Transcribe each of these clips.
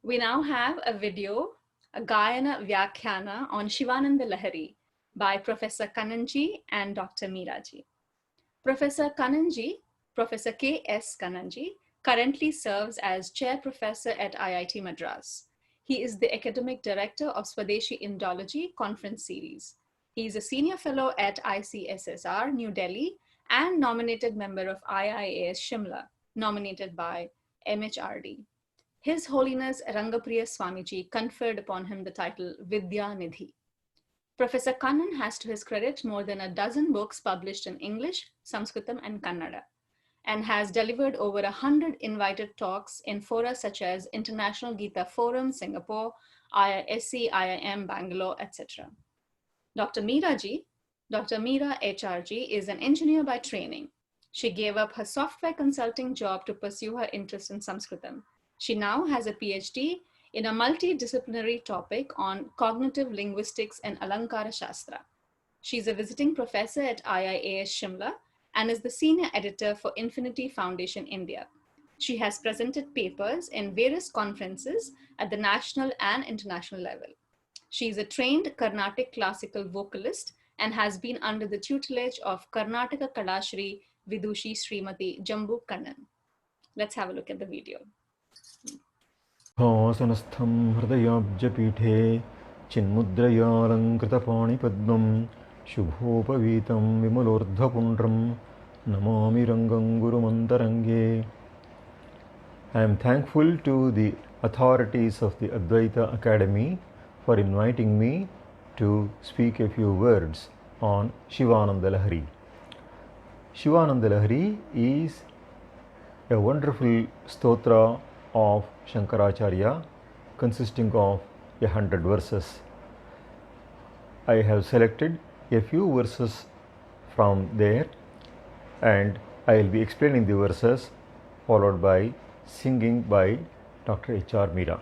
We now have a video, a Gāyana-vyākhyāna on Śivānandalaharī by Professor Kannan and Dr. Meera ji. Professor Kannan, Professor K.S. Kannan, currently serves as Chair Professor at IIT Madras. He is the Academic Director of Swadeshi Indology Conference Series. He is a Senior Fellow at ICSSR, New Delhi, and nominated member of IIAS Shimla, nominated by MHRD. His Holiness Rangapriya Swamiji conferred upon him the title Vidya Nidhi. Professor Kannan has to his credit more than a dozen books published in English, Sanskritam, and Kannada, and has delivered over 100 invited talks in fora such as International Gita Forum, Singapore, IISc, IIM, Bangalore, etc. Dr. Meera HRG is an engineer by training. She gave up her software consulting job to pursue her interest in Sanskritam. She now has a PhD in a multidisciplinary topic on cognitive linguistics and Alankara Shastra. She's a visiting professor at IIAS Shimla and is the senior editor for Infinity Foundation India. She has presented papers in various conferences at the national and international level. She is a trained Carnatic classical vocalist and has been under the tutelage of Karnataka Kadashri Vidushi Srimati Jambu Kannan. Let's have a look at the video. हासनस्थं हृदयाब्जपीठे चिन्मुद्रयालङ्कृतपाणिपद्मं शुभोपवीतं विमलोर्ध्वपुण्ड्रं Namami रङ्गं गुरुमन्तरङ्गे. I am thankful to the authorities of the Advaita Academy for inviting me to speak a few words on Śivānandalaharī. Śivānandalaharī is a wonderful stotra of Shankaracharya consisting of 100 verses. I have selected a few verses from there and I will be explaining the verses followed by singing by Dr. H.R. Meera.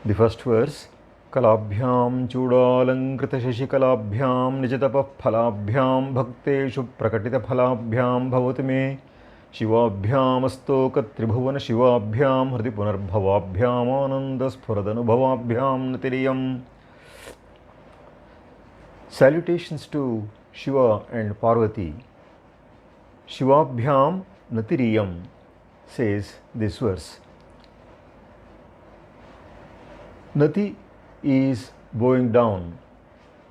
The first verse, Kalabhyam Chudalankrita Shashikalabhyam Nijatapa Phalabhyam Bhakteshu Prakatita Phalabhyam Bhavatame Shivabhyam Astoka Tribhuvana Shivabhyam Hrdi Punarbhavabhyam Anandaspuradhanubhavabhyam Natiriyam. Salutations to Shiva and Parvati. Shivabhyam Natiriyam says this verse. Nati is bowing down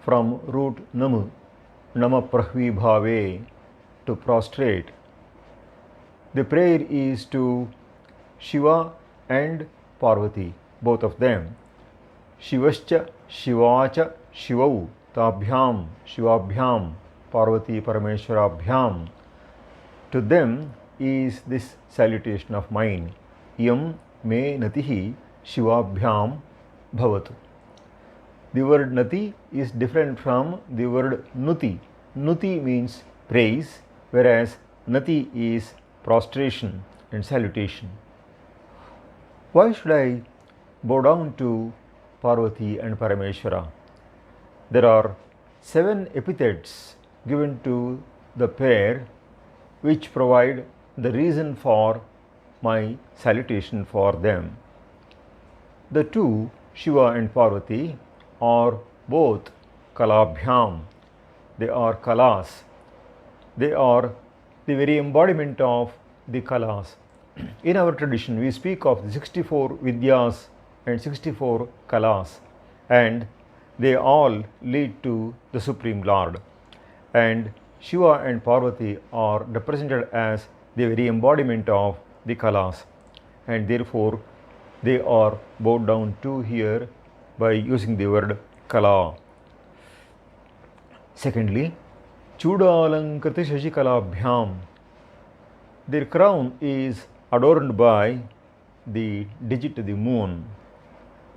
from root Namu, Nama Prahvi Bhave, to prostrate. The prayer is to Shiva and Parvati, both of them. Shivascha, Shivacha, Shivau, Tabhyam, Shivabhyam, Parvati Parameshwarabhyam. To them is this salutation of mine. Yam me natihi Shivabhyam bhavatu. The word nati is different from the word nuti. Nuti means praise, whereas nati is prostration and salutation. Why should I bow down to Parvati and Parameshwara? There are 7 epithets given to the pair which provide the reason for my salutation for them. The two, Shiva and Parvati, are both Kalabhyam. They are Kalas. They are the very embodiment of the Kalas. In our tradition, we speak of the 64 Vidyas and 64 Kalas, and they all lead to the Supreme Lord. And Shiva and Parvati are represented as the very embodiment of the Kalas, and therefore they are bowed down to here by using the word Kala. Secondly, Chudālankriti Shashikalabhyam. Their crown is adorned by the digit of the moon.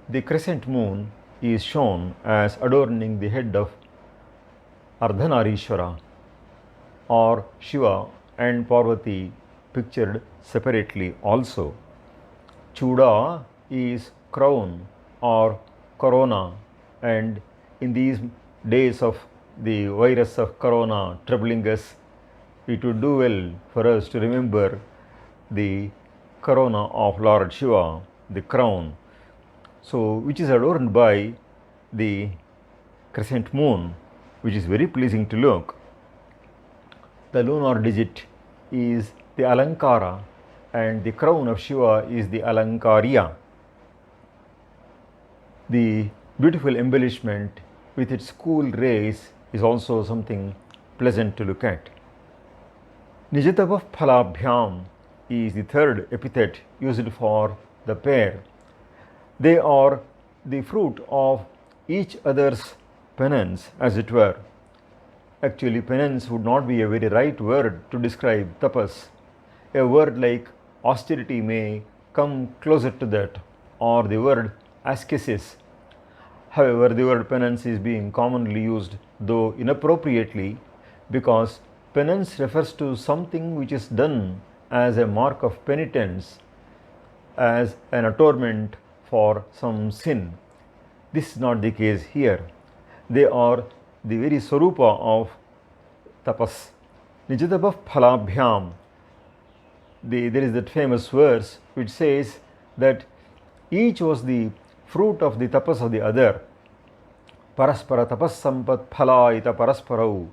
The crescent moon is shown as adorning the head of Ardhanarishwara, or Shiva and Parvati pictured separately also. Chuda is crown or corona, and in these days of the virus of corona troubling us, it would do well for us to remember the corona of Lord Shiva the crown, so which is adorned by the crescent moon, which is very pleasing to look. The lunar digit is the Alankara, and the crown of Shiva is the Alankarya. The beautiful embellishment with its cool rays is also something pleasant to look at. Nijatavah phalabhyam is the third epithet used for the pair. They are the fruit of each other's penance, as it were. Actually, penance would not be a very right word to describe tapas. A word like austerity may come closer to that, or the word ascesis. However, the word penance is being commonly used, though inappropriately, because penance refers to something which is done as a mark of penitence, as an atonement for some sin. This is not the case here. They are the very swarupa of tapas. Nijatavah phalabhyam. There is that famous verse which says that each was the fruit of the tapas of the other. Paraspara tapas sampat phalayita parasparau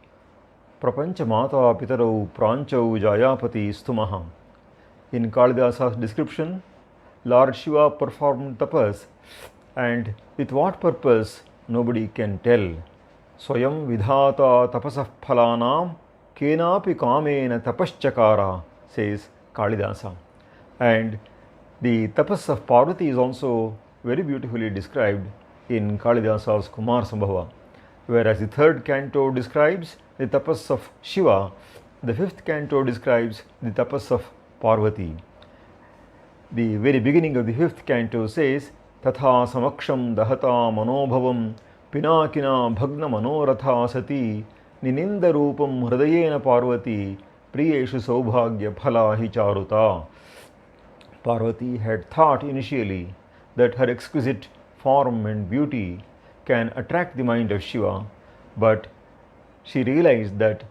prapancha mata pitarau pranchau jayapati stumaha. In Kalidasa's description, Lord Shiva performed tapas, and with what purpose nobody can tell. Swayam vidhata tapasah phalanam kenapi kamena tapaschakara, says Kalidasa. And the tapas of Parvati is also very beautifully described in Kalidasa's Kumar Sambhava. Whereas the third canto describes the tapas of Shiva, the fifth canto describes the tapas of Parvati. The very beginning of the fifth canto says, Tatha samaksham dahata manobhavam pinakina bhagna manoratha sati nininda rupam hridayena Parvati priyeshu saubhagya phala hi charuta. Parvati had thought initially that her exquisite form and beauty can attract the mind of Shiva, but she realized that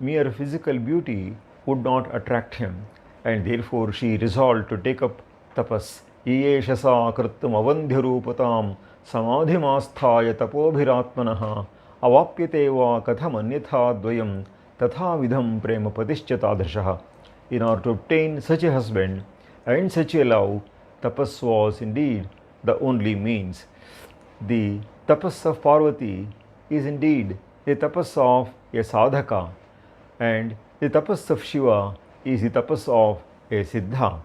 mere physical beauty would not attract him, and therefore she resolved to take up tapas. Iyesha sa krittam avandhyarupatam samadhimasthaya tapobhiratmanaha avapyate va katham anyatha dvayam tatha vidham prema patischa tadrishaha. In order to obtain such a husband and such a love, tapas was indeed the only means. The tapas of Parvati is indeed the tapas of a sadhaka, and the tapas of Shiva is the tapas of a siddha.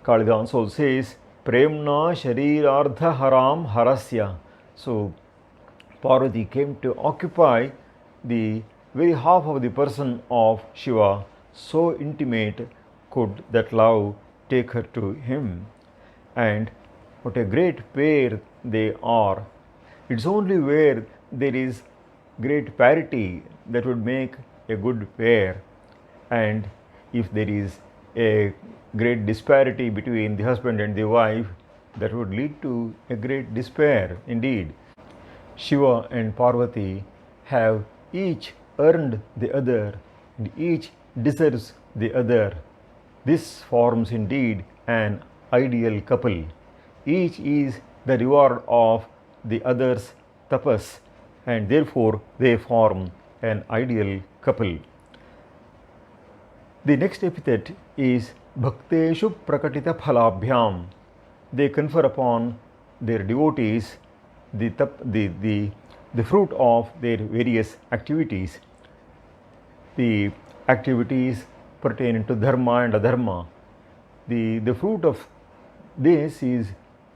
Kalidasa also says, Premna sharirardha haram harasya. So, Parvati came to occupy the very half of the person of Shiva. So intimate could that love take her to him. And what a great pair they are. It's only where there is great parity that would make a good pair. And if there is a great disparity between the husband and the wife, that would lead to a great despair indeed. Shiva and Parvati have each earned the other, and each deserves the other. This forms indeed an ideal couple. Each is the reward of the other's tapas, and therefore they form an ideal couple. The next epithet is Bhakteshu Prakatita Phalabhyam. They confer upon their devotees the fruit of their various activities. The activities pertaining to dharma and adharma. The fruit of this is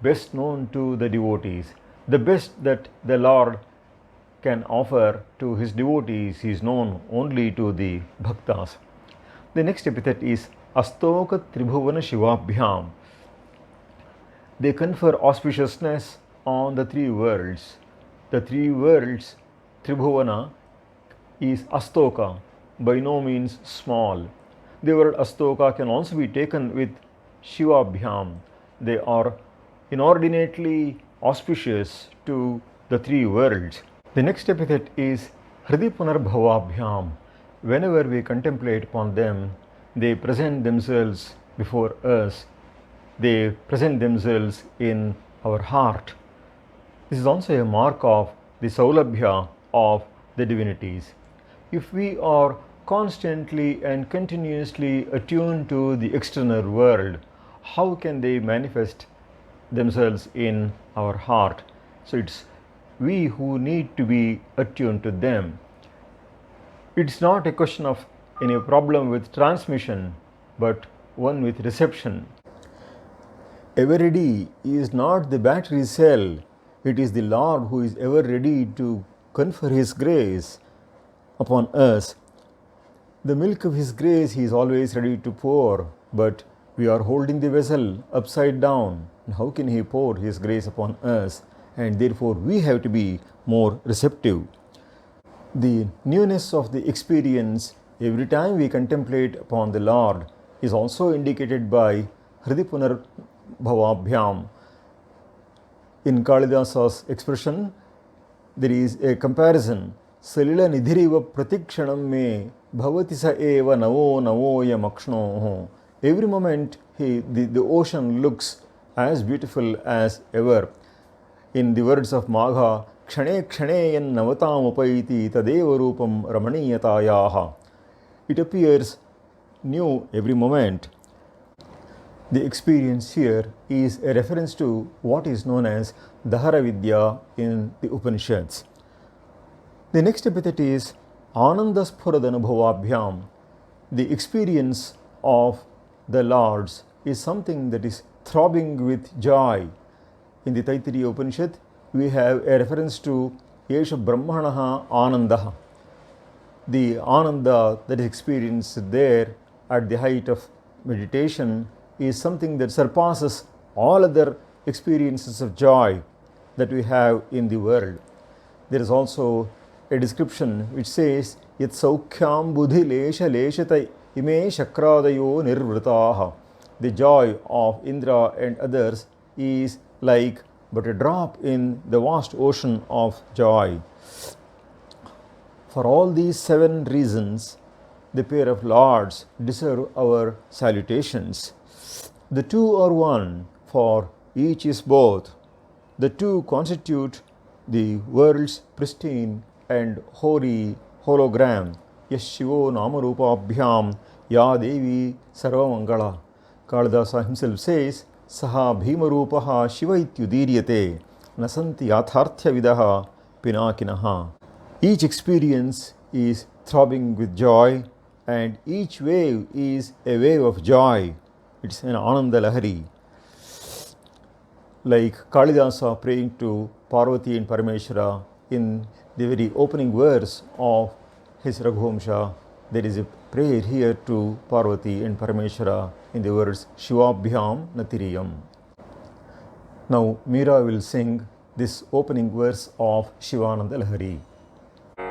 best known to the devotees. The best that the Lord can offer to his devotees is known only to the bhaktas. The next epithet is Astoka Tribhuvana Shivabhyam. They confer auspiciousness on the three worlds. The three worlds, Tribhuvana, is Astoka, by no means small. The word Astoka can also be taken with Shivabhyam. They are inordinately auspicious to the three worlds. The next epithet is Hridipunarbhavabhyam. Whenever we contemplate upon them, they present themselves before us they present themselves in our heart. This is also a mark of the saulabhya of the divinities. If we are constantly and continuously attuned to the external world, how can they manifest themselves in our heart? So it's we who need to be attuned to them. It's not a question of any problem with transmission, but one with reception. Ever ready is not the battery cell, it is the Lord who is ever ready to confer His grace upon us. The milk of His grace He is always ready to pour, but we are holding the vessel upside down. And how can He pour His grace upon us? And therefore we have to be more receptive. The newness of the experience every time we contemplate upon the Lord is also indicated by Hridipunar Bhavabhyam. In Kalidasa's expression, there is a comparison. Salila nidhiriva pratikshanam me bhavati sa eva navo navoya makshnoho. Every moment the ocean looks as beautiful as ever. In the words of Magha, kshane kshane yan navatam upaiti tadeva rupam ramaniyatayaha. It appears new every moment. The experience here is a reference to what is known as Dahara Vidya in the Upanishads. The next epithet is Anandaspuradhanubhavabhyam. The experience of the Lords is something that is throbbing with joy. In the Taittiriya Upanishad, we have a reference to Yesha Brahmanaha Anandaha. The Ananda that is experienced there at the height of meditation is something that surpasses all other experiences of joy that we have in the world. There is also a description which says, Yat saukhyam buddhi lesha leshata ime shakradayo nirvritaha. The joy of Indra and others is like but a drop in the vast ocean of joy. For all these 7 reasons, the pair of Lords deserve our salutations. The two are one, for each is both. The two constitute the world's pristine and holy hologram. Yashivo Namarupabhyam Ya Devi Sarvamangala. Kalidasa himself says, Saha Bhimarupaha Shiva ityudiryate Nasanti Yatharthya Vidaha Pinakinaha. Each experience is throbbing with joy, and each wave is a wave of joy. It's an Śivānandalaharī. Like Kalidasa praying to Parvati and Parameshwara in the very opening verse of his Raghuvamsha, there is a prayer here to Parvati and Parameshwara in the words Shivabhyam Natiriyam. Now Meera will sing this opening verse of Śivānandalaharī.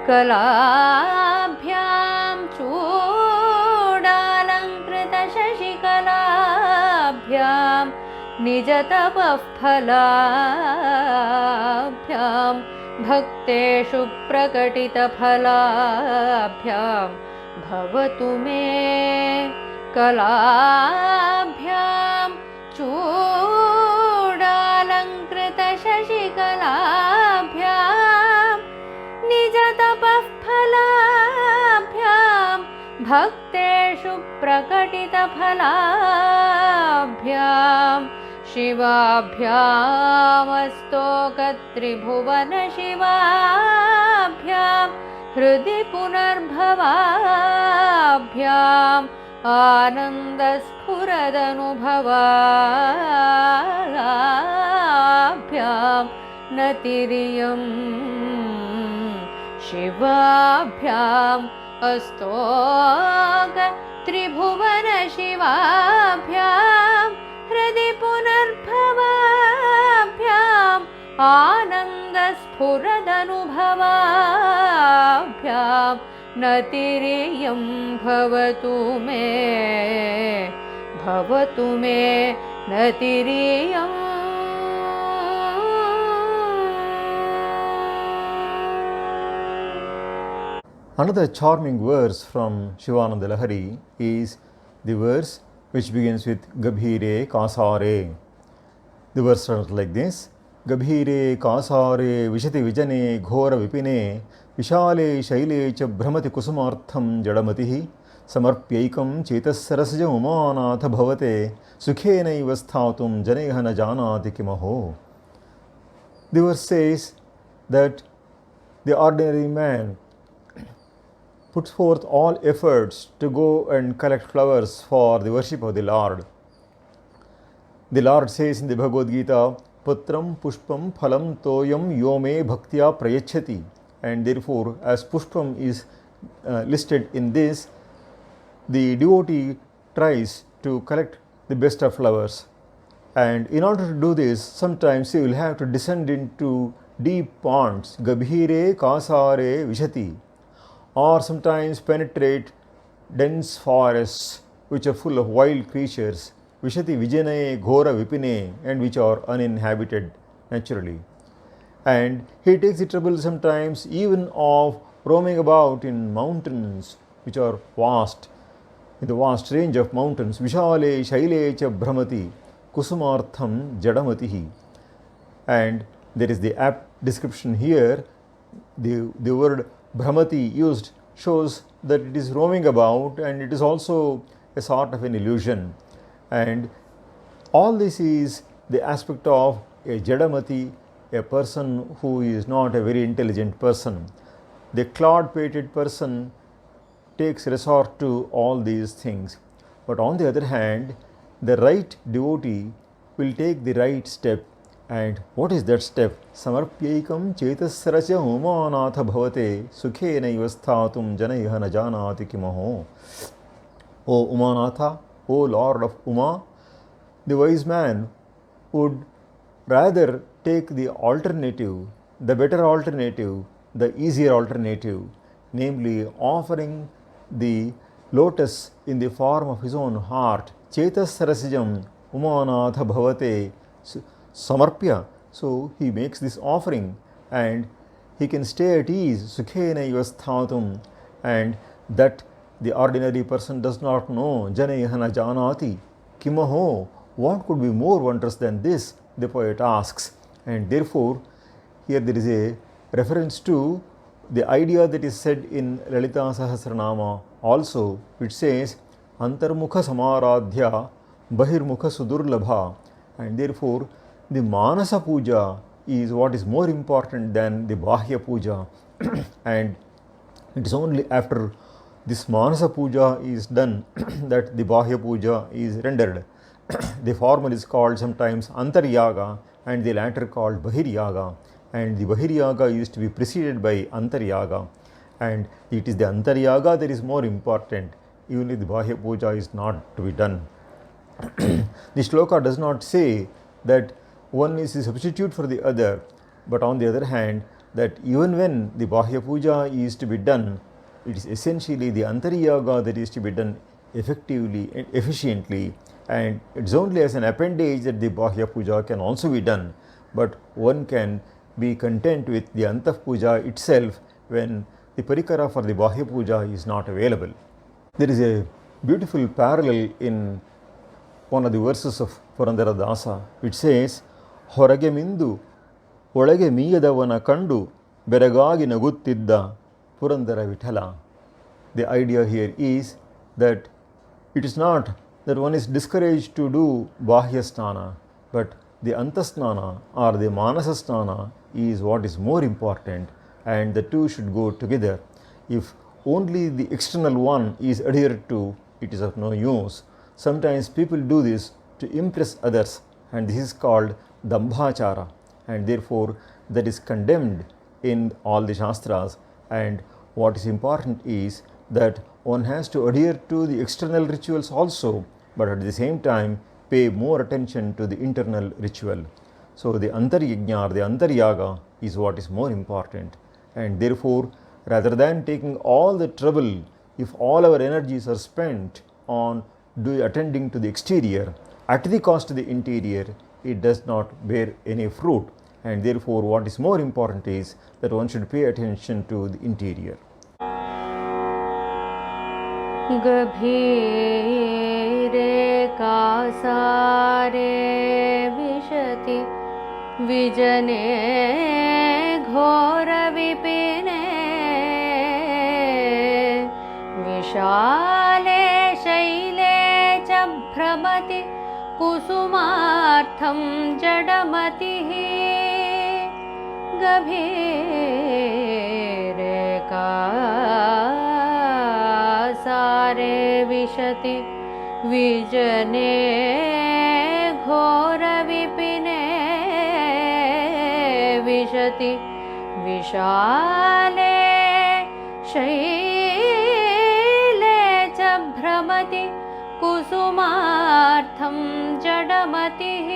कलाभ्यां चूडालङ्कृतशशिकलाभ्यां निजतपःफलाभ्यां भक्तेषु प्रकटितफलाभ्यां भवतु मे कलाभ्यां चूडालङ्कृतशशिकलाभ्यां निजतपःफलाभ्यां भक्तेषु प्रकटितफलाभ्यां शिवाभ्यामस्तोकत्रिभुवनशिवाभ्यां हृदि पुनर्भवाभ्याम् आनन्दस्फुरदनुभवाभ्यां नतिरियं शिवाभ्याम् अस्तोकत्रिभुवनशिवाभ्यां हृदि पुनर्भवाभ्याम् आनन्दस्फुरदनुभवाभ्यां नतिरियं भवतु मे नतिरियम्. Another charming verse from Śivānandalaharī is the verse which begins with Gabhire Kasare. The verse starts like this: Gabhire Kasare Vishati Vijane Ghora Vipine Vishale Shaile Cha Brahmati Kusumartham Jadamatihi Samarpyaikam Chetasarasja Umanatha Bhavate Sukhenaiva Sthatum Janeha na Janati Kimaho. The verse says that the ordinary man puts forth all efforts to go and collect flowers for the worship of the Lord. The Lord says in the Bhagavad Gita, Putram Pushpam Phalam Toyam Yome Bhaktya Prayachati. And therefore, as Pushpam is listed in this, the devotee tries to collect the best of flowers. And in order to do this, sometimes he will have to descend into deep ponds, Gabhire Kasare Vishati, or sometimes penetrate dense forests which are full of wild creatures, Vishati Vijanaye Ghora Vipine, and which are uninhabited naturally. And he takes the trouble sometimes even of roaming about in mountains which are vast, in the vast range of mountains, Vishale Shaile Cha Brahmati Kusumartham Jadamatihi. And there is the apt description here. The word Brahmati used shows that it is roaming about, and it is also a sort of an illusion. And all this is the aspect of a Jadamati, a person who is not a very intelligent person. The clod-pated person takes resort to all these things. But on the other hand, the right devotee will take the right step. And what is that step? Samarpyaikam chetasarasya umanatha bhavate sukhena ivasthatum janaiha na janati kimaho. O Umanatha, O Lord of Uma, the wise man would rather take the alternative, the better alternative, the easier alternative, namely offering the lotus in the form of his own heart. Chetasarasjam umanatha bhavate samarpya. So he makes this offering and he can stay at ease, sukhena ivasthatum, and that the ordinary person does not know. Janayana janati kimaho. What could be more wondrous than this? The poet asks. And therefore, here there is a reference to the idea that is said in Lalita Sahasranama also, which says Antarmukha Samaradhya Bahirmukha Sudurlabha. And therefore, the Manasa Puja is what is more important than the Bahya Puja. And it is only after this Manasa Puja is done that the Bahya Puja is rendered. The former is called sometimes Antaryaga and the latter called Bahiryaga. And the Bahiryaga used to be preceded by Antaryaga. And it is the Antaryaga that is more important, even if the Bahya Puja is not to be done. The shloka does not say that one is a substitute for the other, but on the other hand, that even when the Bahya Puja is to be done, it is essentially the Antaryaga that is to be done effectively and efficiently, and it's only as an appendage that the Bahya Puja can also be done, but one can be content with the Antah Puja itself when the Parikara for the Bahya Puja is not available. There is a beautiful parallel in one of the verses of Purandara Dasa, which says, Horage mindu ಒಳಗೆ ಮೀಯದವನ ಕಂಡು ಬೆರಗಾಗಿ ನಗುತ್ತಿದ್ದ Purandara Vittala. The idea here is that it is not that one is discouraged to do Bahya Snana, but the Antasnana or the Manasa Snana is what is more important, and the two should go together. If only the external one is adhered to, it is of no use. Sometimes people do this to impress others, and this is called Dambhachara, and therefore that is condemned in all the Shastras. And what is important is that one has to adhere to the external rituals also, but at the same time pay more attention to the internal ritual. So the Antaryajna or the Antaryaga is what is more important, and therefore rather than taking all the trouble, if all our energies are spent on attending to the exterior at the cost of the interior, it does not bear any fruit. And therefore what is more important is that one should pay attention to the interior. Gabhire विशति विजने घोरविपिने विशाले Shelley च भ्रमति कुसुमार्थं जडमतिः गभीरे Kasare विशति विजने घोरविपिने विशति विशाले Shelley च भ्रमति कुसुमार्थं जडमतिः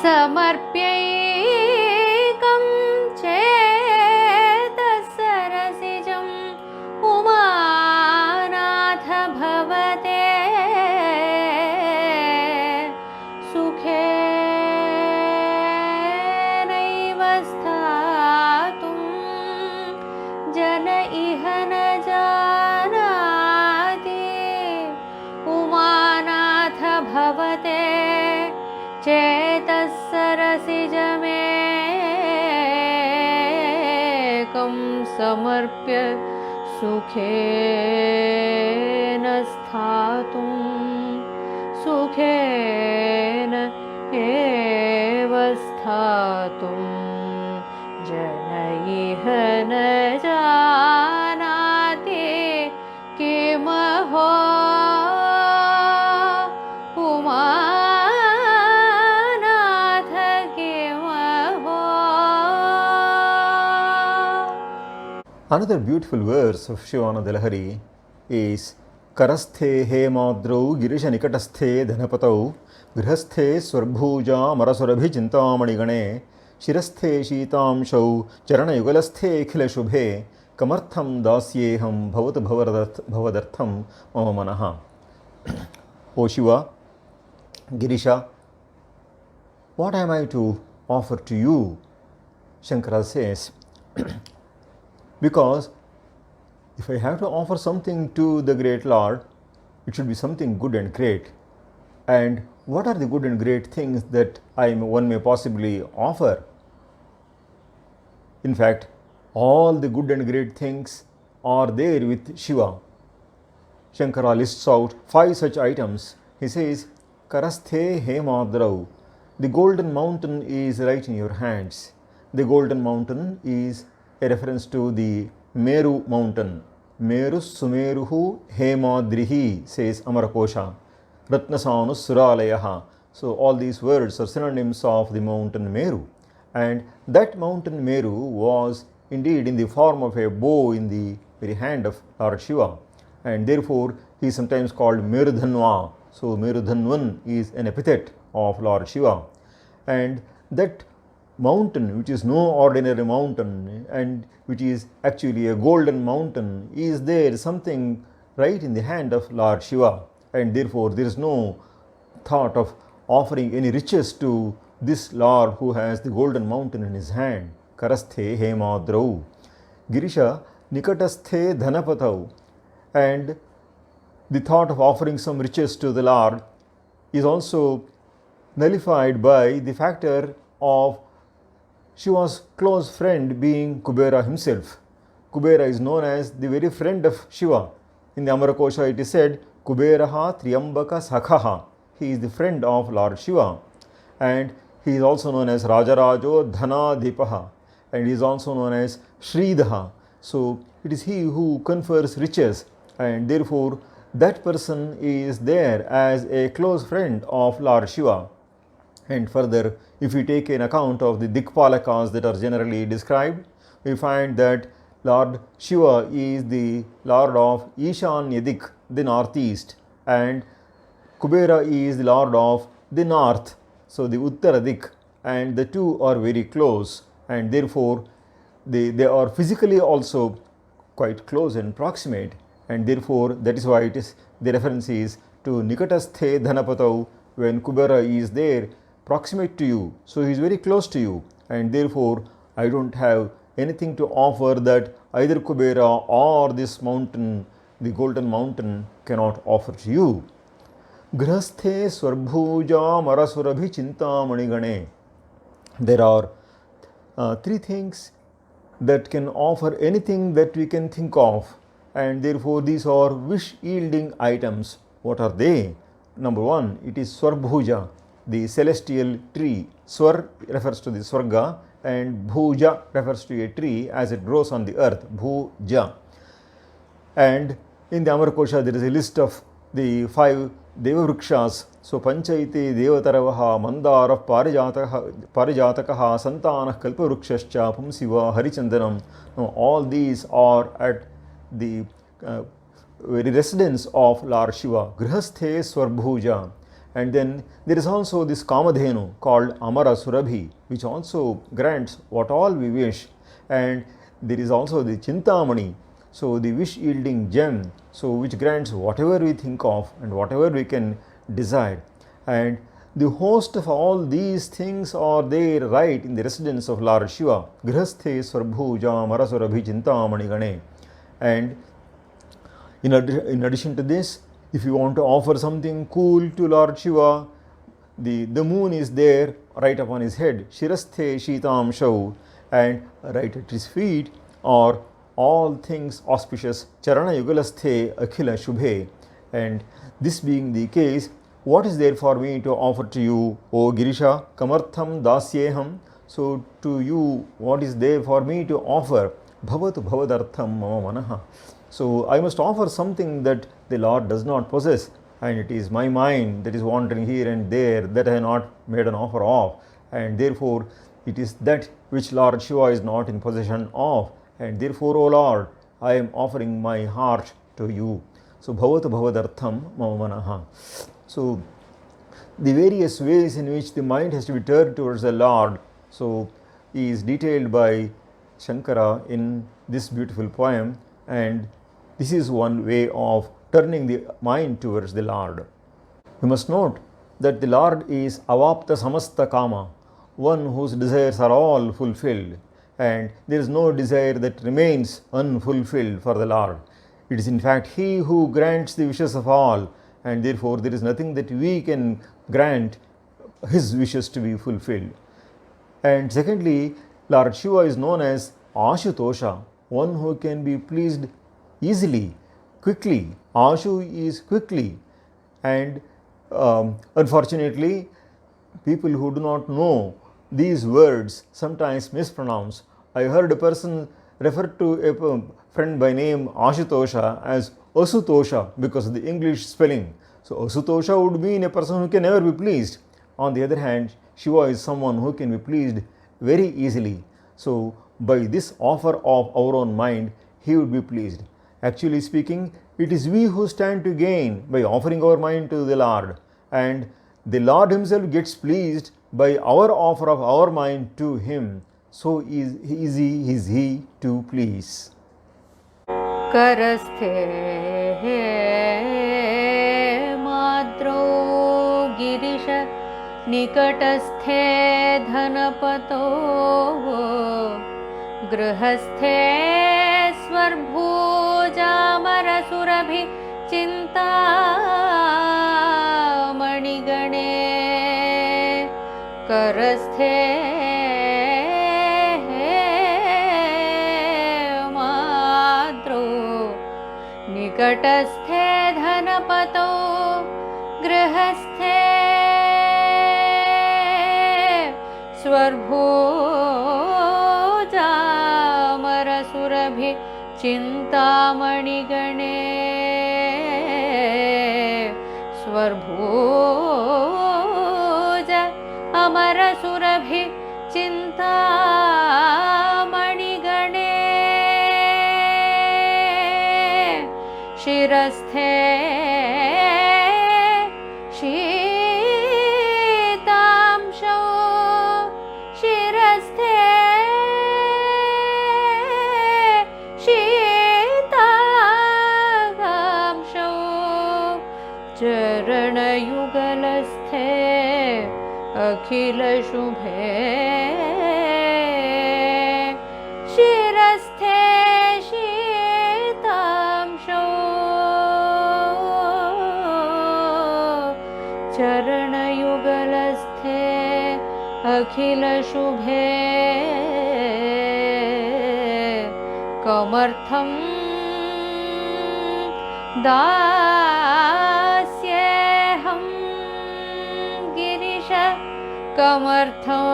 समर्प्यैकं चेतसरसिजम् उमानाथ भवते सुखेनैव स्थातुं जन इह न जानाति उमानाथ भवते चेतसरसिजमेकं समर्प्य सुखेन स्थातुं सुखेन एव स्थातुं जन इह न जानाति किमहो Umanath किमहो. Another beautiful verse of Śivānandalaharī is Karasthe hemadrau girisha nikatasthe dhanapatau grihasthe swarbhuja marasurabhi chintamanigane shirasthe shitamshau charana yugalasthe khila shubhe kamartham dasyeham bhavat bhavadartham mama manaha. O Shiva, Girisha, what am I to offer to you? Shankara says, because if I have to offer something to the great Lord, it should be something good and great. And what are the good and great things that one may possibly offer? In fact, all the good and great things are there with Shiva. Shankara lists out 5 such items. He says, Karasthe hemadrau. The golden mountain is right in your hands. The golden mountain is a reference to the Meru mountain. Meru Sumeruhu Hemadrihi, says Amarakosha. Ratnasanus Suralayaha. So all these words are synonyms of the mountain Meru. And that mountain Meru was indeed in the form of a bow in the very hand of Lord Shiva. And therefore he is sometimes called Merudhanva. So Merudhanvan is an epithet of Lord Shiva. And that mountain, which is no ordinary mountain and which is actually a golden mountain, is there something right in the hand of Lord Shiva. And therefore there is no thought of offering any riches to this Lord who has the golden mountain in his hand. Karasthe hemadrau. Girisha nikatasthe dhanapatau. And the thought of offering some riches to the Lord is also nullified by the factor of Shiva's close friend being Kubera himself. Kubera is known as the very friend of Shiva. In the Amarakosha it is said, Kuberaha Triyambaka Sakhaha. He is the friend of Lord Shiva. And he is also known as Rajarajo Dhanadipaha. And he is also known as Shridaha. So it is he who confers riches. And therefore that person is there as a close friend of Lord Shiva. And further, if we take an account of the Dikpalakas that are generally described, we find that Lord Shiva is the Lord of Ishanya Dik, the northeast, and Kubera is the Lord of the north, so the Uttara Dik, and the two are very close, and therefore they are physically also quite close and proximate, and therefore that is why it is the reference is to Nikatasthe Dhanapatau, when Kubera is there proximate to you, so he is very close to you, and therefore I don't have anything to offer that either Kubera or this mountain, the golden mountain, cannot offer to you. Grahasthe Svarbhuja Marasurabhi Chintamani Gane. There are three things that can offer anything that we can think of, and therefore these are wish yielding items. What are they? Number one, it is Svarbhuja, the celestial tree. Swar refers to the Swarga and Bhuja refers to a tree as it grows on the earth, Bhuja. And in the Amarkosha there is a list of the 5 Deva Vrikshas. So Panchaite Devataravaha Mandara Parijatakaha Santanah Kalpavrikshascha Pumsiva Harichandanam. Now all these are at the very residence of Lord Shiva, Grihasthe Svarbhuja. And then there is also this Kamadhenu called Amara Surabhi, which also grants what all we wish. And there is also the Chintamani, so the wish yielding gem, so which grants whatever we think of and whatever we can desire. And the host of all these things are there right in the residence of Lord Shiva, Grihasthe Svarbhuja Marasurabhi Chintamani Gane. And in addition to this, if you want to offer something cool to Lord Shiva, the moon is there right upon his head, Shirasthe Shitam Shau, and right at his feet are all things auspicious, Charana Yugalasthe Akhila Shubhe. And this being the case, what is there for me to offer to you, O Girisha? Kamartham Dasyeham. So to you, what is there for me to offer? Bhavatu Bhavadartham Mama Manaha. So I must offer something that the Lord does not possess, and it is my mind that is wandering here and there that I have not made an offer of, and therefore it is that which Lord Shiva is not in possession of, and therefore, O Lord, I am offering my heart to you. So Bhavatu Bhavadartham Mama Manaha. So the various ways in which the mind has to be turned towards the Lord, so is detailed by Shankara in this beautiful poem, and this is one way of turning the mind towards the Lord. We must note that the Lord is Avapta Samasta Kama, one whose desires are all fulfilled, and there is no desire that remains unfulfilled for the Lord. It is in fact He who grants the wishes of all, and therefore there is nothing that we can grant His wishes to be fulfilled. And secondly, Lord Shiva is known as Ashutosha, one who can be pleased easily, quickly. Ashu is quickly, and unfortunately people who do not know these words sometimes mispronounce. I heard a person refer to a friend by name Ashutosha as Asutosha because of the English spelling. So Asutosha would mean a person who can never be pleased. On the other hand, Shiva is someone who can be pleased very easily. So by this offer of our own mind, He would be pleased. Actually speaking, it is we who stand to gain by offering our mind to the Lord, and the Lord Himself gets pleased by our offer of our mind to Him. So easy is He to please. करस्थे माद्रो Girish निकटस्थे धनपतो गृहस्थे स्वर्भुजामरसुरभि चिन्तामणिगणे करस्थे निकटस्थे धनपतो गृहस्थे स्वर्भुजामरसुरभि चिन्तामणिगणे स्वर्भुज अमरसुरभि चिन्तामणिगणे शिरस्थे शीतांशो शिरस्थे शीतांशो चरणयुगलस्थे अखिलशुभे शिरस्थे अखिलशुभे कमर्थं दास्येऽहं Girish कमर्थं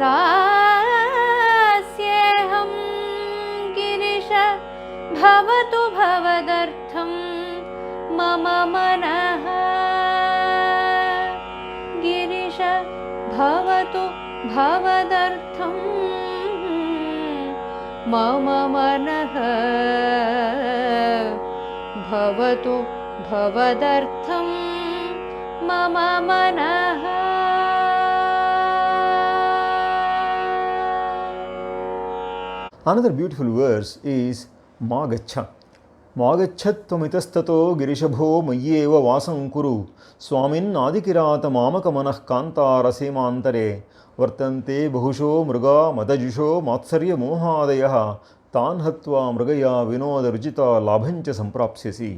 दास्येऽहं Girish भवतु भवदर्थं मम मनः गिरिश भवतु भवदर्थं मम मनः भवतु भवदर्थं मम मनः. Another beautiful verse is Magacha. Magachattvamitastato girishabho mayyeva vasam kuru swamin adikirata mamakamana kantara semantare vartante bahusho mruga madajusho matsarya mohadayah tan hatva mrugaya vinoda ruchita labhancha samprapsyasi.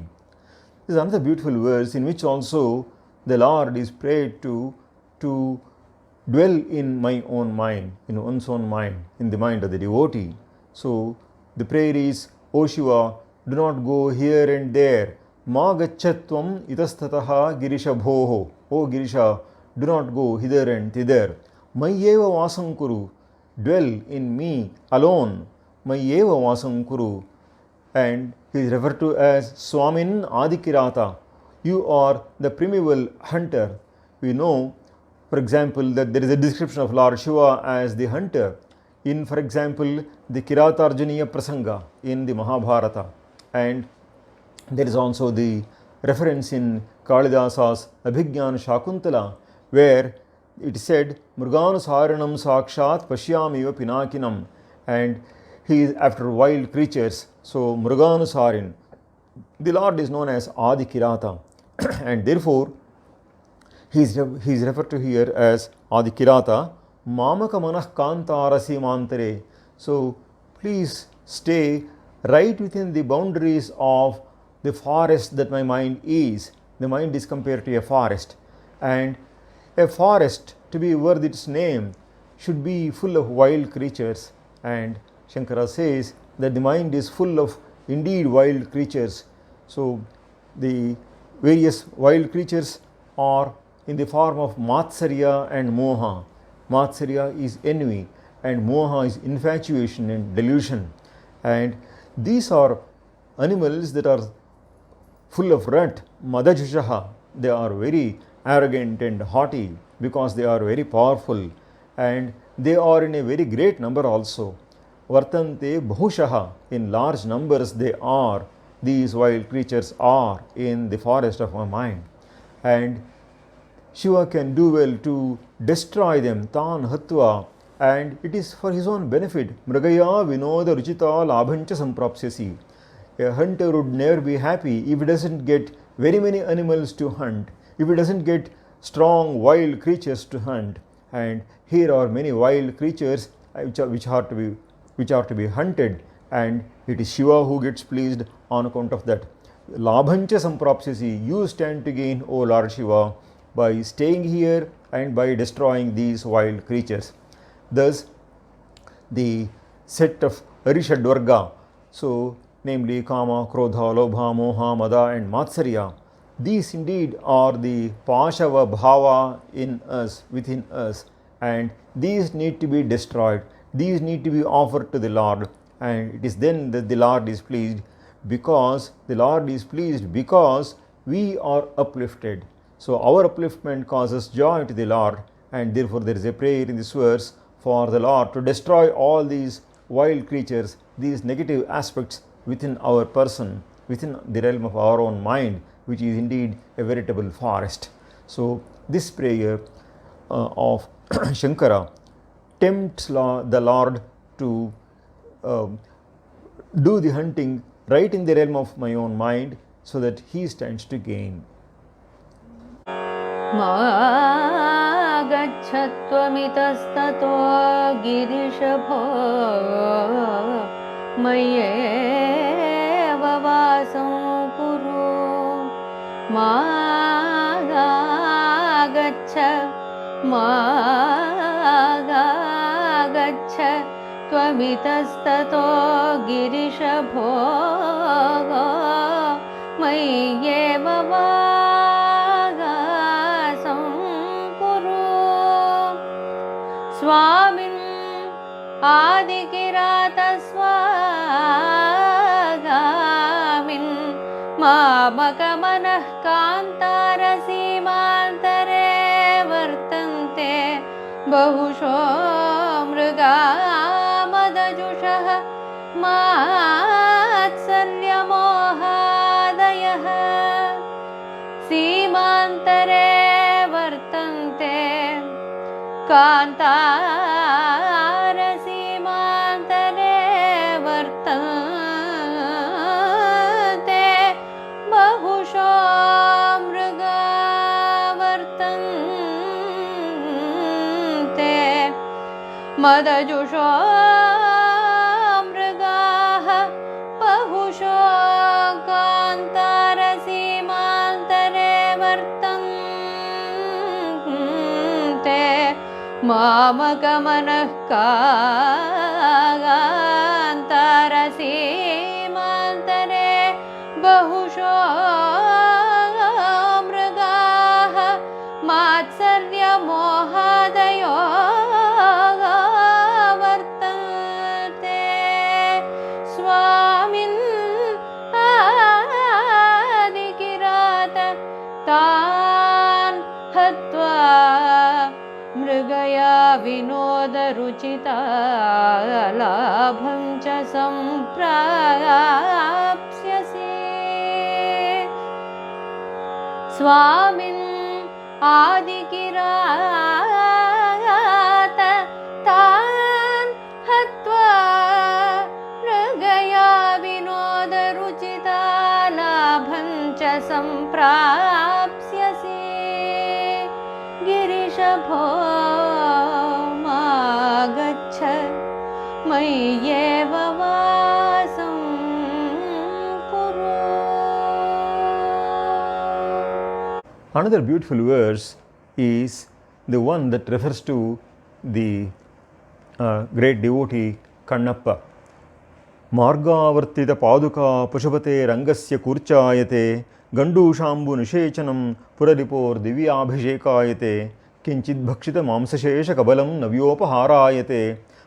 This is another beautiful verse in which also the Lord is prayed to dwell in my own mind, in one's own mind, in the mind of the devotee. So the prayer is, O Shiva, do not go here and there. Ma gachatvam itastataha girishabhoho. O Girisha, do not go hither and thither. Mayyeva vasam kuru. Dwell in me alone. Mayyeva vasam kuru. And he is referred to as Swamin Adikirata. You are the primeval hunter. We know, for example, that there is a description of Lord Shiva as the hunter in, for example, the Kiratarjuniya Prasanga in the Mahabharata. And there is also the reference in Kalidasa's Abhigyana Shakuntala, where it is said, Murganusaranam Sakshat Pashyamiva Pinakinam, and he is after wild creatures. So Murganusarin, the Lord is known as Adi Kirata, and therefore he is referred to here as Adi Kirata, Mamaka Manah Kantara Simantare. So please stay right within the boundaries of the forest that my mind is. The mind is compared to a forest, and a forest, to be worth its name, should be full of wild creatures. And Shankara says that the mind is full of indeed wild creatures. So the various wild creatures are in the form of Matsarya and Moha. Matsarya is envy, and Moha is infatuation and delusion. And these are animals that are full of rut, madajushaha. They are very arrogant and haughty because they are very powerful, and they are in a very great number also. Vartante bahushaha, in large numbers they are. These wild creatures are in the forest of my mind, and Shiva can do well to destroy them, tan hatva, and it is for his own benefit. Mragaya vinoda ruchita labhancha samprapsyasi. A hunter would never be happy if he doesn't get very many animals to hunt, if he doesn't get strong wild creatures to hunt. And here are many wild creatures which are to be hunted, and it is Shiva who gets pleased on account of that. Labhancha samprapsyasi, you stand to gain, O Lord Shiva, by staying here and by destroying these wild creatures. Thus, the set of Arishadvarga, so namely Kama, Krodha, Lobha, Moha, Mada and Matsarya, these indeed are the Pashava Bhava in us, within us, and these need to be destroyed. These need to be offered to the Lord, and it is then that the Lord is pleased, because the Lord is pleased because we are uplifted. So our upliftment causes joy to the Lord, and therefore there is a prayer in this verse for the Lord to destroy all these wild creatures, these negative aspects within our person, within the realm of our own mind, which is indeed a veritable forest. So this prayer of Shankara tempts the Lord to do the hunting right in the realm of my own mind, so that he stands to gain. मा गच्छत्वमितस्ततो गिरिशभो मय्येव वासं कुरु मा गच्छ मागच्छ त्वमितस्ततो गिरिशभोगो मय्येव वासं कुरु स्वामिन् आदिकिरातस्वागामिन् मामकमनः कान्तारसीमान्तरे वर्तन्ते बहुशो मृगा मदजुषः मात्सर्यमोहादयः सीमान्तरे वर्तन्ते कान्तारसीमान्तरे वर्तन्ते बहुशो मृगा वर्तन्ते मदजुषो मृगाः बहुशो कान्तारसीमान्तरे वर्तन्ते मामगमनः कान्तारसीमान्तरे बहुशो मृगाः मात्सर्यमोहादयो वर्तन्ते स्वामिन् आदिकिरात तान् हत्वा मृगया विनोदरुचिता लाभं च सम्प्राप्स्यसि स्वामिन् आदिकिरात तान् हत्वा मृगया विनोदरुचिता लाभं च सम्प्राप्स्यसि गिरिशभो मागच्छ मय्येव वासं कुरु. Another beautiful verse is the one that refers to the great devotee Kannappa. Margavartita paduka pushapate rangasya kurchayate gandushambu nishechanam puraripor divyabhishekayate kinchid bhakshita mamsashesha kabalam navyopaharayate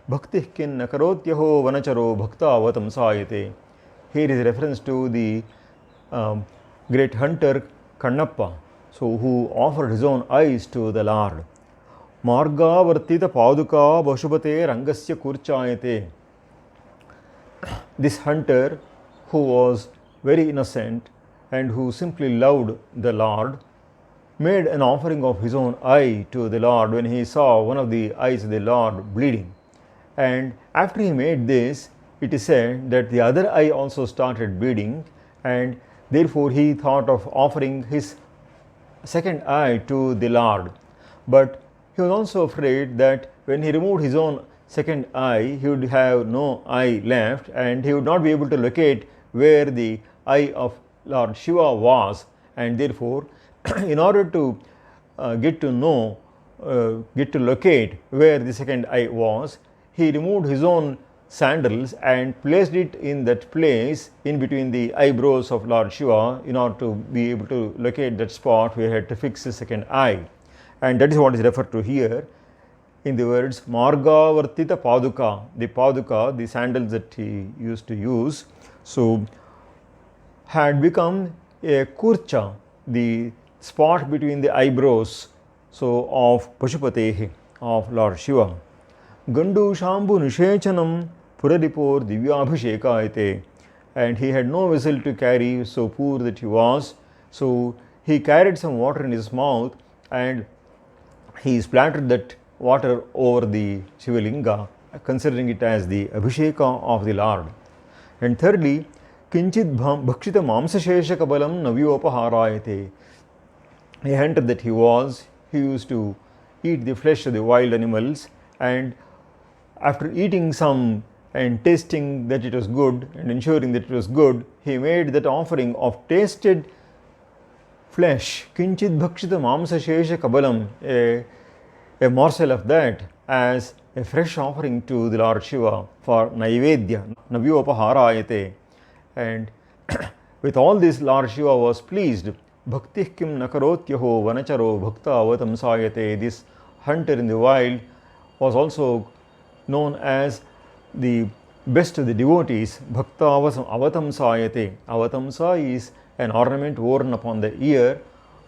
bhaktih kin nakarotyaho vanacharo bhakta avatamsayate. Here is a reference to the great hunter Kannappa, so who offered his own eyes to the Lord. Margavartita paduka pushapate rangasya kurchayate. This hunter, who was very innocent and who simply loved the Lord, made an offering of his own eye to the Lord when he saw one of the eyes of the Lord bleeding. And after he made this, it is said that the other eye also started bleeding, and therefore he thought of offering his second eye to the Lord. But he was also afraid that when he removed his own second eye, he would have no eye left, and he would not be able to locate where the eye of Lord Shiva was, and therefore in order to get to locate where the second eye was, he removed his own sandals and placed it in that place in between the eyebrows of Lord Shiva in order to be able to locate that spot where he had to fix his second eye. And that is what is referred to here in the words Margavartita paduka, the sandals that he used to use, so had become a kurcha, the spot between the eyebrows, so of Pashupatehi, of Lord Shiva. Gandu Shambu Nishechanam Puraripor Divyabhishekayate, and he had no vessel to carry, so poor that he was, so he carried some water in his mouth and he splattered that water over the Shivalinga, considering it as the Abhisheka of the Lord. And thirdly, Kinchid Bhakshita Mamsashesha Kabalam Navyopaharayate. A hunter that he was, he used to eat the flesh of the wild animals, and after eating some and tasting that it was good and ensuring that it was good, he made that offering of tasted flesh, Kinchid Bhakshita Mamsashesha Kabalam, a a morsel of that as a fresh offering to the Lord Shiva for Naivedya, Navyopaharayate. And with all this, Lord Shiva was pleased. Bhakti kim nakarotyaho vanacharo bhakta avatamsayate. This hunter in the wild was also known as the best of the devotees. Bhakta avatamsayate. Avatamsa is an ornament worn upon the ear,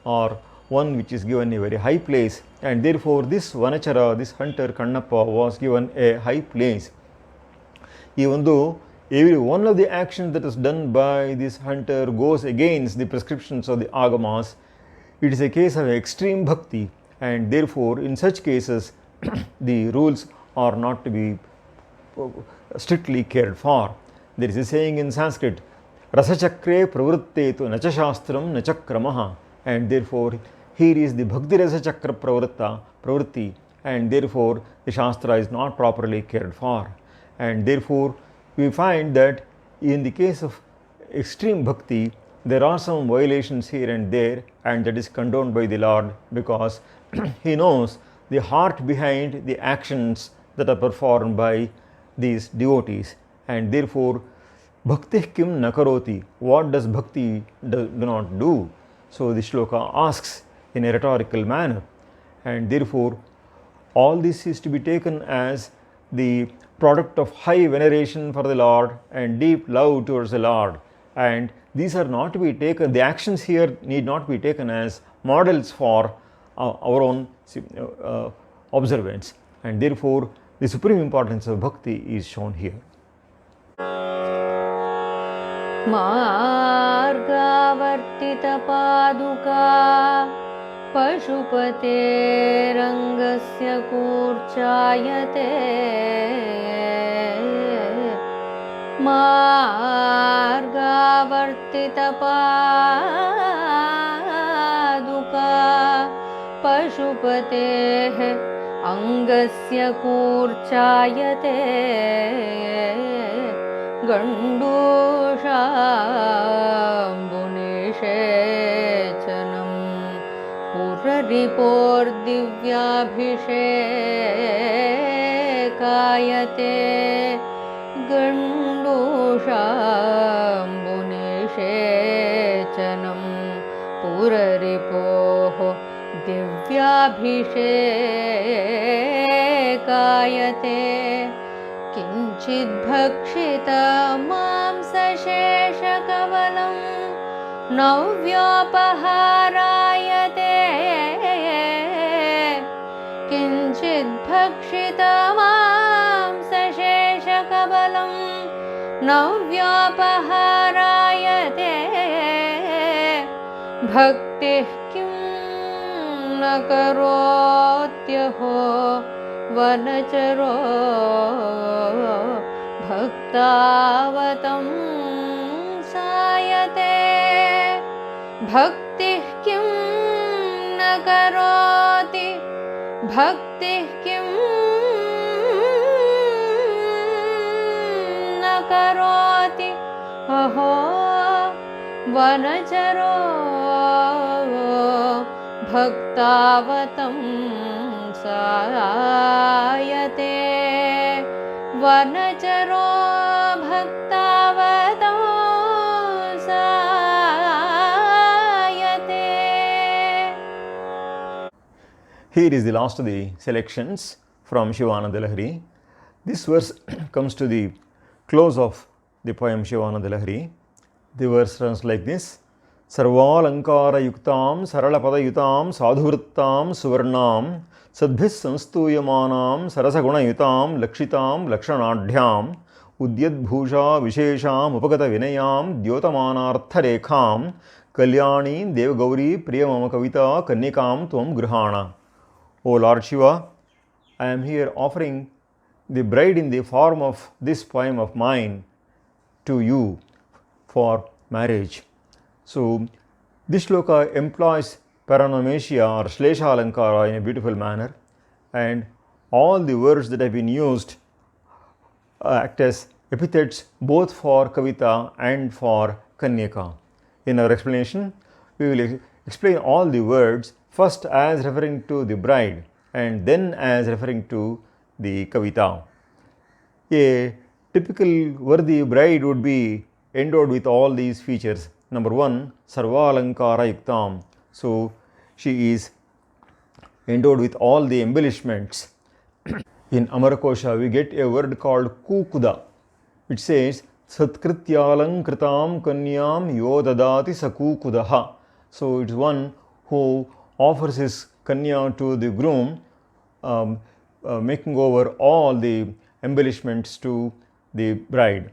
or one which is given a very high place, and therefore this Vanachara, this hunter Kannappa, was given a high place. Even though every one of the actions that is done by this hunter goes against the prescriptions of the Agamas, it is a case of extreme bhakti, and therefore in such cases the rules are not to be strictly cared for. There is a saying in Sanskrit, Rasachakre pravrittetu nacha shastram nacha kramaha, and therefore here is the Bhakti Rasa Chakra pravritti, and therefore the Shastra is not properly cared for. And therefore we find that in the case of extreme bhakti, there are some violations here and there, and that is condoned by the Lord, because He knows the heart behind the actions that are performed by these devotees. And therefore, bhakti kim nakaroti, what does bhakti do not do? So the shloka asks in a rhetorical manner, and therefore all this is to be taken as the product of high veneration for the Lord and deep love towards the Lord. And these are not to be taken, the actions here need not be taken as models for our own observance, and therefore the supreme importance of bhakti is shown here. मार्गावर्तितपादुका पशुपतेरङ्गस्य कूर्चायते मार्गावर्तितपादुका पशुपतेः अङ्गस्य कूर्चायते गण्डूषाम्बुनिषेचनं पुररिपोर्दिव्याभिषेकायते गण्डूषाम्बुनिषेचनं पुररिपोः दिव्याभिषेकायते किञ्चिद्भक्षितमांसशेषकवलं नव्योपहारायते किञ्चिद्भक्षितमांसशेषकवलं नव्योपहारायते भक्तिः किं न करोत्यहो वनचरो भक्तावतं सायते भक्तिः किं न करोति भक्तिः किं न करोति अहो वनचरो भक्तावतं सायते वनचरो भक्तावतं सायते. Here is the last of the selections from Śivānandalaharī. This verse comes to the close of the poem Śivānandalaharī. The verse runs like this: Sarvalankara yuktam saralapadayutam sadhuvrittam suvarnam sadbhis sanstūyamanam sarasagunayutam lakshitam lakshanadhyam udyadbhusha vishesham upagata vinayam dyotamanartharekham kalyani devagauri priyamama kavita kannikam tvam grihana. O Lord Shiva, I am here offering the bride in the form of this poem of mine to you for marriage. So this shloka employs paranomasia or shlesha alankara in a beautiful manner, and all the words that have been used act as epithets both for kavita and for kanyaka. In our explanation, we will explain all the words first as referring to the bride, and then as referring to the Kavita. A typical worthy bride would be endowed with all these features. Number one, Sarvalankara Yuktam. So she is endowed with all the embellishments. In Amarakosha, we get a word called Kukuda, which says Satkrityalankratam Kanyam Yodadati Sakukudaha. So it's one who offers his Kanya to the groom, making over all the embellishments to the bride.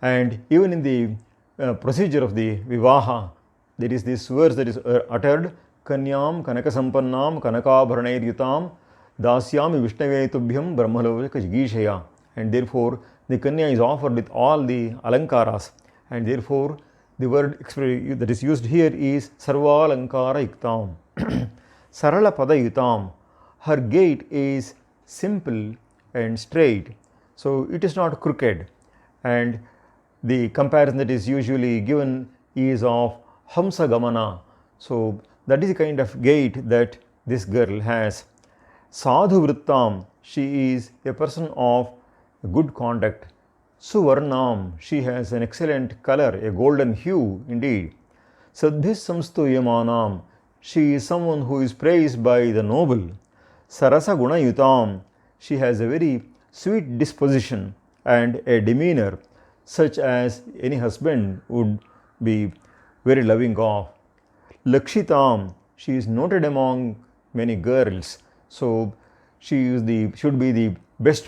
And even in the procedure of the Vivaha, there is this verse that is uttered, Kanyam Kanakasampannam Kanakabharanair Dasyami Vishnave Tubhyam Brahmalovaka Jigishaya. And therefore, the Kanya is offered with all the alankaras, and therefore, the word that is used here is Sarvalankara Yuktam. Sarala Pada Yutam. Her gait is simple and straight, so it is not crooked. And the comparison that is usually given is of Hamsa Gamana. So that is the kind of gait that this girl has. Sadhu Vrittam, she is a person of good conduct. Suvarnam, she has an excellent color, a golden hue indeed. Sadbhis Samstuyamanam, she is someone who is praised by the noble. Sarasa Gunayutam, she has a very sweet disposition and a demeanor such as any husband would be very loving of. Lakshitam, she is noted among many girls, so she should be the best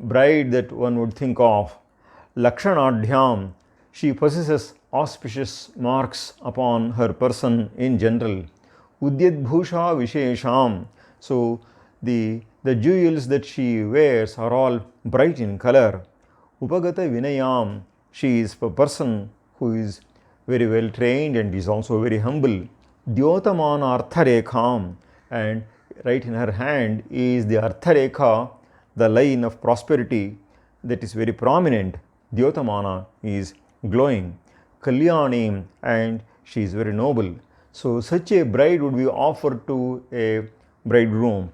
bride that one would think of. Lakshanadhyam, she possesses auspicious marks upon her person in general. Udyadbhusha Vishesham, so the jewels that she wears are all bright in color. Upagata Vinayam, she is a person who is very well trained and is also very humble. Dyotamana Artharekham, and right in her hand is the Artharekha, the line of prosperity that is very prominent. Dyotamana is glowing. Kalyanim, and she is very noble. So such a bride would be offered to a bridegroom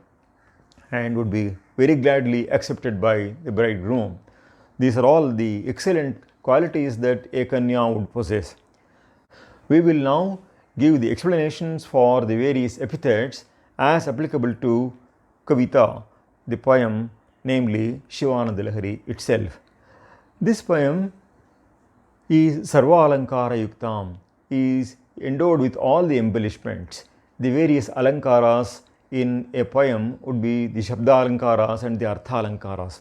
and would be very gladly accepted by the bridegroom. These are all the excellent qualities that a Kanya would possess. We will now give the explanations for the various epithets as applicable to Kavita, the poem, namely Śivānandalaharī itself. This poem is Sarva Alankara Yuktam, is endowed with all the embellishments. The various alankaras in a poem would be the Shabda Alankaras and the Artha Alankaras.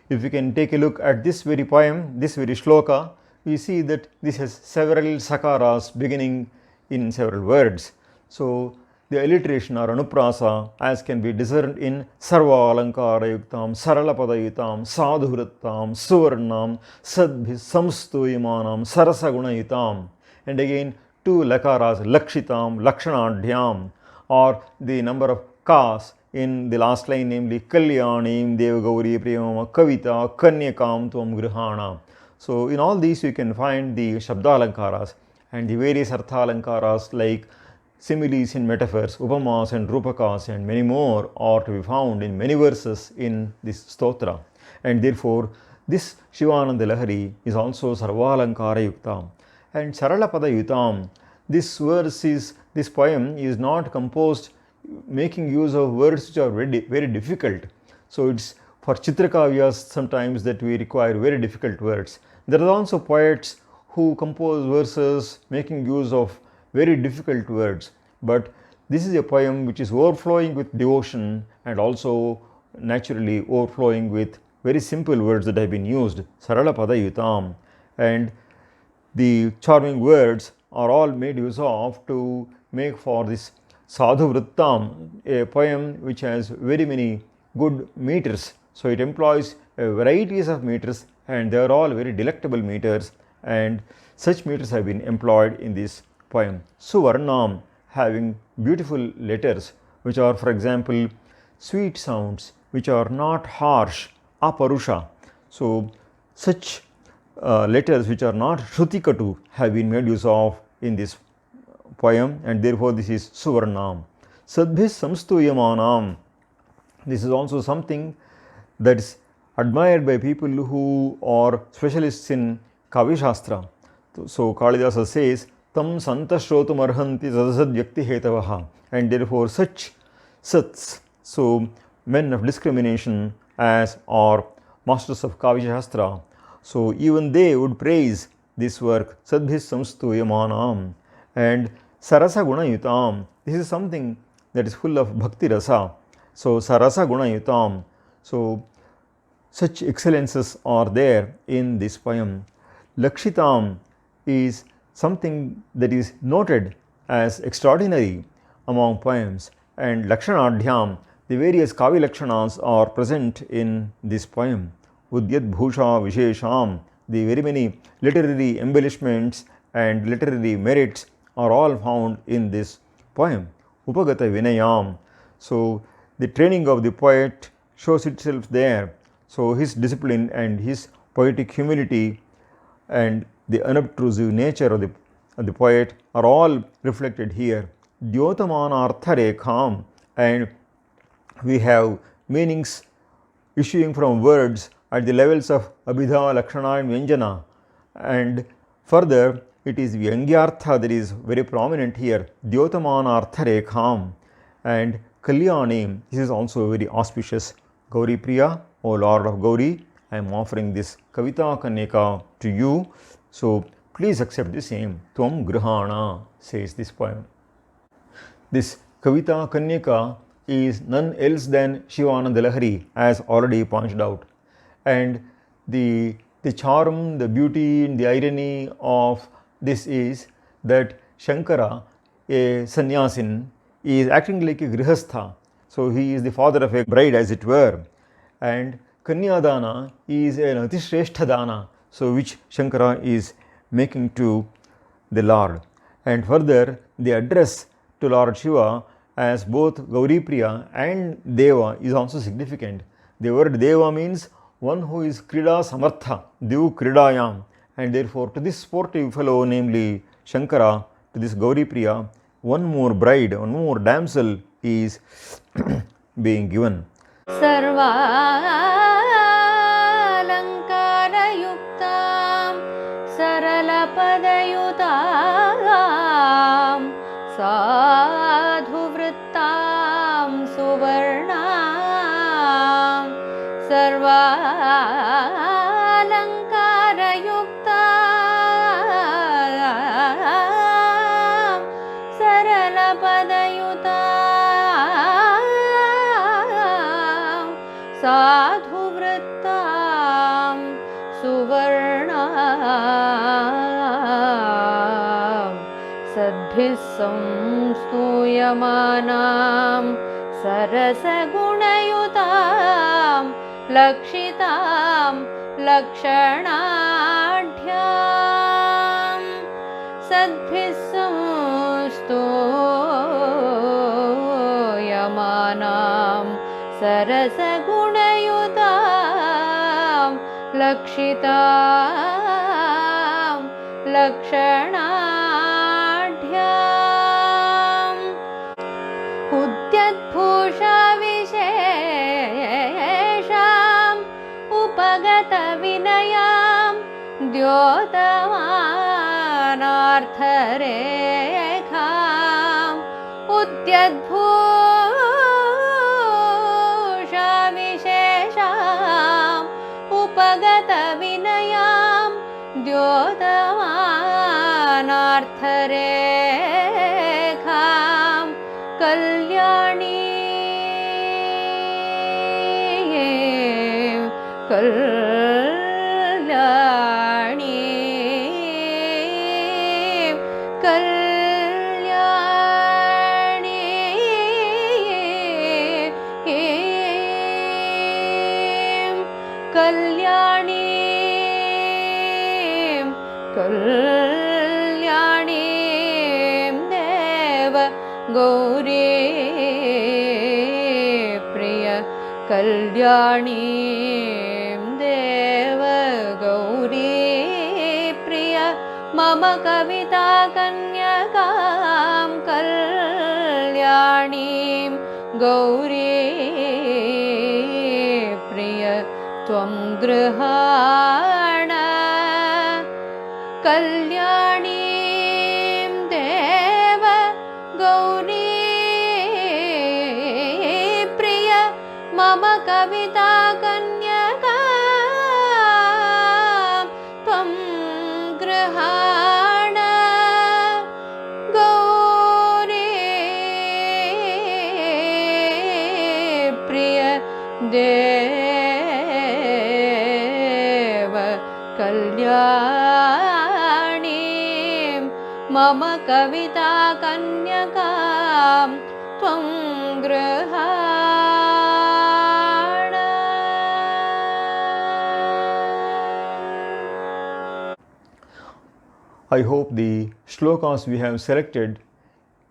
If we can take a look at this very poem, this very shloka, we see that this has several sakaras beginning in several words. So the alliteration or anuprasa, as can be discerned in Sarva Alankara Yuktam, Saralapada Yutam, Sadhurattam, Suvarnam, Sadbhis Samstuyamanam, Sarasaguna Yutam, and again two lakaras, Lakshitam, Lakshanadhyam, or the number of kas in the last line, namely Kalyanim, Devagauri, Priyama, Kavita, Kanyakam, Tvam Grihana. So in all these you can find the Shabda Alankaras and the various Artha Alankaras like similes in metaphors, upamas and rupakas and many more are to be found in many verses in this stotra. And therefore, this Śivānandalaharī is also Sarvalankara Yuktam. And Saralapada Yutam, this poem is not composed making use of words which are very, very difficult. So it's for Chitrakavyas sometimes that we require very difficult words. There are also poets who compose verses making use of very difficult words, but this is a poem which is overflowing with devotion and also naturally overflowing with very simple words that have been used, Sarala Pada Yutam, and the charming words are all made use of to make for this Sadhu Vrittam, a poem which has very many good meters. So it employs varieties of meters and they are all very delectable meters, and such meters have been employed in this poem. Suvarnam, having beautiful letters which are, for example, sweet sounds which are not harsh, aparusha. So such letters which are not shrutikatu have been made use of in this poem, and therefore this is Suvarnam. Sadbhis Samstuyamanam, This is also something that is admired by people who are specialists in Kavya Shastra. So Kalidasa says, Tam Santa Shrotum Arhanti Sadasad Yakti Hetavaha. And therefore such sats, so men of discrimination as are masters of Kavya Shastra, so even they would praise this work, Sadbhis Samstuyamanam and Sarasa Gunayutam. This is something that is full of Bhakti Rasa. So Sarasa Gunayutam. So such excellences are there in this poem. Lakshitam is something that is noted as extraordinary among poems, and Lakshanadhyam, the various Kavya Lakshanas are present in this poem. Udyat Bhusha Vishesham, the very many literary embellishments and literary merits are all found in this poem. Upagata Vinayam, so the training of the poet shows itself there. So his discipline and his poetic humility and the unobtrusive nature of the poet are all reflected here. Dyotamana Rekham, and we have meanings issuing from words at the levels of Abhidha, Lakshana and Vyanjana, and further it is Vyangyartha that is very prominent here. Dyotamana Rekham and Kalyani, this is also very auspicious. Gauri Priya, O Lord of Gauri, I am offering this Kavita Kanyaka to you, so please accept the same. Tvam Grihana, says this poem. This Kavita Kanyaka is none else than Śivānandalaharī, as already pointed out. And the charm, the beauty, and the irony of this is that Shankara, a sannyasin, is acting like a grihastha. So he is the father of a bride, as it were. And Kanyadana is an Atishrestha Dana, so which Shankara is making to the Lord. And further, the address to Lord Shiva as both Gauri Priya and Deva is also significant. The word Deva means one who is Krida Samartha, Div Kridayam, and therefore to this sportive fellow, namely Shankara, to this Gauri Priya, one more bride, one more damsel is being given. सर्वालङ्कारयुक्तां सरलपदयुतां साधुवृत्तां सुवर्णां सर्वालङ्कारयुक्तां सरलपदयुतां साधुवृत्तां सुवर्णां सद्भिः संस्तूयमानां सरसगुणयुतां लक्षितां लक्षणाढ्यां सद्भिः संस्तूयमानां सरसगुणयुतां लक्षितां लक्षणाढ्याम् उद्यद्भूषा विशेषाम् उपगतविनयां द्योतमानार्थरेखाम् उद्यद्भूषा विशेषाम् उपगतविनयां द्योतमानार्थरेखां Kalyani Kalyani Kalyani Kalyani कल्याणीं देव गौरी प्रिय कल्याणीं देव गौरी प्रिय मम कविता कन्यकां कल्याणीं गौरी प्रिय त्वं गृहाण कल्याणीं देव गौरी प्रिय मम कविता कन्यका त्वं गृहाण गौरी प्रिय देव कल्याणीं मम कविता कन्यकां त्वं गृहाण। I hope the shlokas we have selected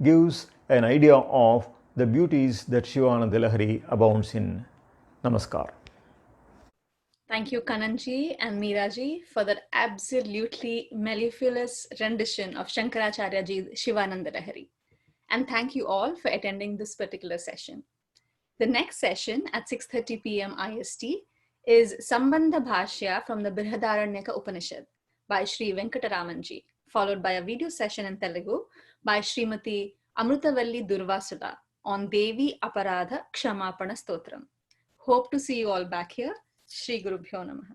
gives an idea of the beauties that Śivānandalaharī abounds in. Namaskar. Thank you, Kannan-ji and Meera-ji, for that absolutely mellifluous rendition of Shankaracharya-ji's Śivānandalaharī. And thank you all for attending this particular session. The next session at 6:30 p.m. IST is Sambandha Bhashya from the Brihadaranyaka Upanishad by Sri Venkataraman-ji, followed by a video session in Telugu by Srimati Amrutavalli Durvasula on Devi Aparadha Kshamapana Stotram. Hope to see you all back here. Shri Gurubhyo Namaha.